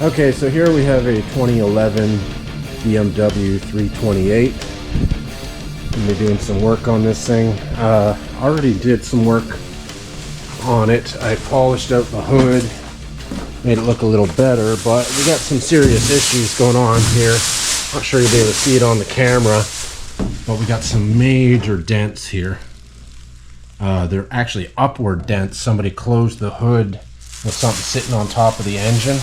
Okay, so here we have a 2011 BMW 328. I'm gonna be doing some work on this thing. Already did some work on it. I polished out the hood, made it look a little better, but we got some serious issues going on here. Not sure you'll be able to see it on the camera, but we got some major dents here. They're actually upward dents. Somebody closed the hood with something sitting on top of the engine,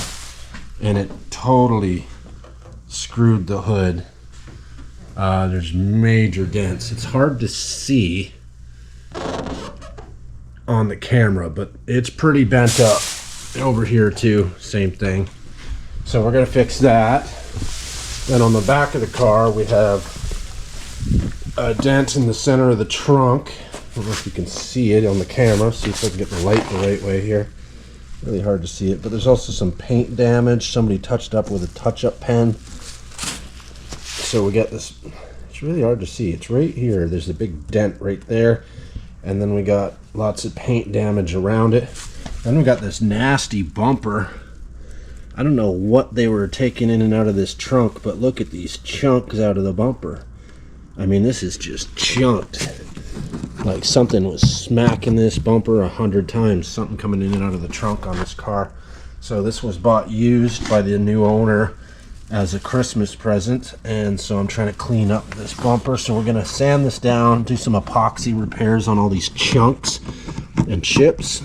and it totally screwed the hood. There's major dents. It's hard to see on the camera, but it's pretty bent up. Over here too, same thing. So we're gonna fix that. Then on the back of the car, we have a dent in the center of the trunk. I don't know if you can see it on the camera. See if I can get the light the right way here. Really hard to see it, but there's also some paint damage. Somebody touched up with a touch-up pen. So we got this, it's really hard to see. It's right here. There's a big dent right there. And then we got lots of paint damage around it. Then we got this nasty bumper. I don't know what they were taking in and out of this trunk, but look at these chunks out of the bumper. I mean, this is just chunked. Like something was smacking this bumper 100 times. Something coming in and out of the trunk on this car. So this was bought used by the new owner as a Christmas present, and so I'm trying to clean up this bumper. So we're gonna sand this down, do some epoxy repairs on all these chunks and chips,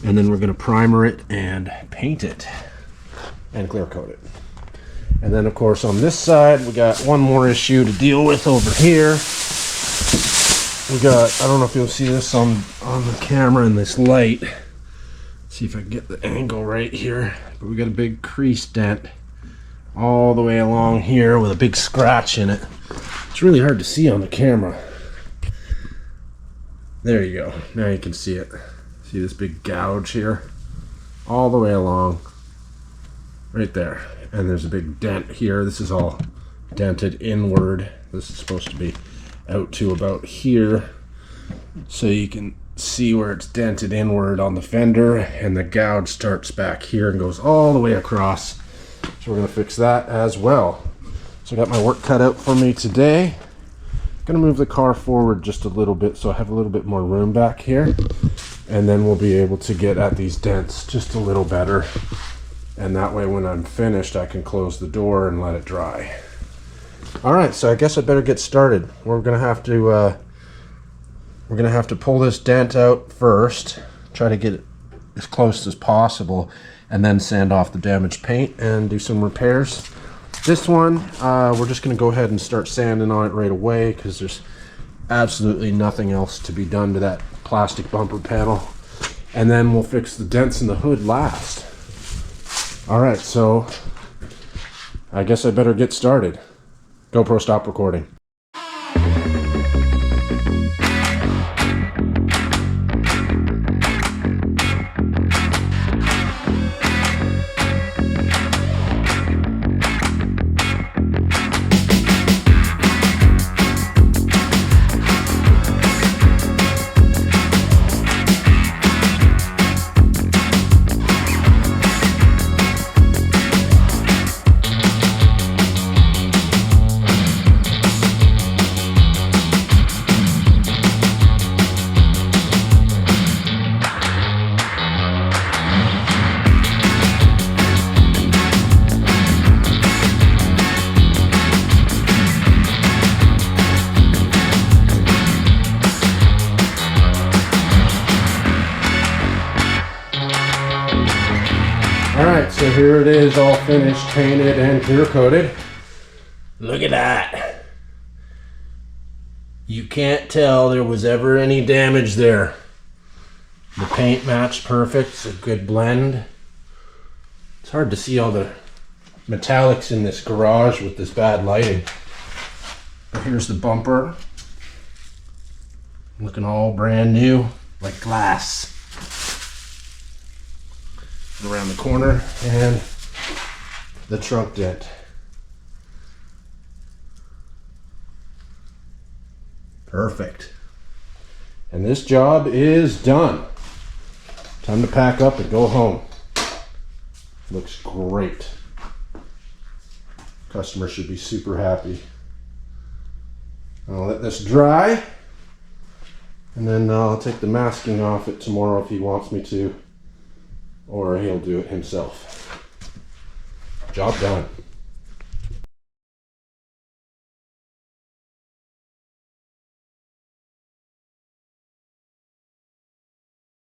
and then we're gonna primer it and paint it and clear coat it. And then of course on this side we got one more issue to deal with over here. We got, I don't know if you'll see this on the camera in this light. Let's see if I can get the angle right here, but we got a big crease dent all the way along here with a big scratch in it. It's really hard to see on the camera. There you go. Now you can see it. See this big gouge here? All the way along. Right there. And there's a big dent here. This is all dented inward. This is supposed to be out to about here. So you can see where it's dented inward on the fender, and the gouge starts back here and goes all the way across. So we're going to fix that as well. So I got my work cut out for me today. Going to move the car forward just a little bit so I have a little bit more room back here. And then we'll be able to get at these dents just a little better. And that way when I'm finished, I can close the door and let it dry. Alright, so I guess I better get started. We're going to have to pull this dent out first. Try to get it as close as possible, and then sand off the damaged paint and do some repairs. This one, we're just going to go ahead and start sanding on it right away because there's absolutely nothing else to be done to that plastic bumper panel. And then we'll fix the dents in the hood last. Alright, so I guess I better get started. GoPro, stop recording. Alright, so here it is, all finished, painted, and clear coated. Look at that. You can't tell there was ever any damage there. The paint matched perfect, it's a good blend. It's hard to see all the metallics in this garage with this bad lighting. But here's the bumper. Looking all brand new, like glass. Around the corner, and the trunk dent. Perfect. And this job is done. Time to pack up and go home. Looks great. Customer should be super happy. I'll let this dry, and then I'll take the masking off it tomorrow if he wants me to, or he'll do it himself. Job done.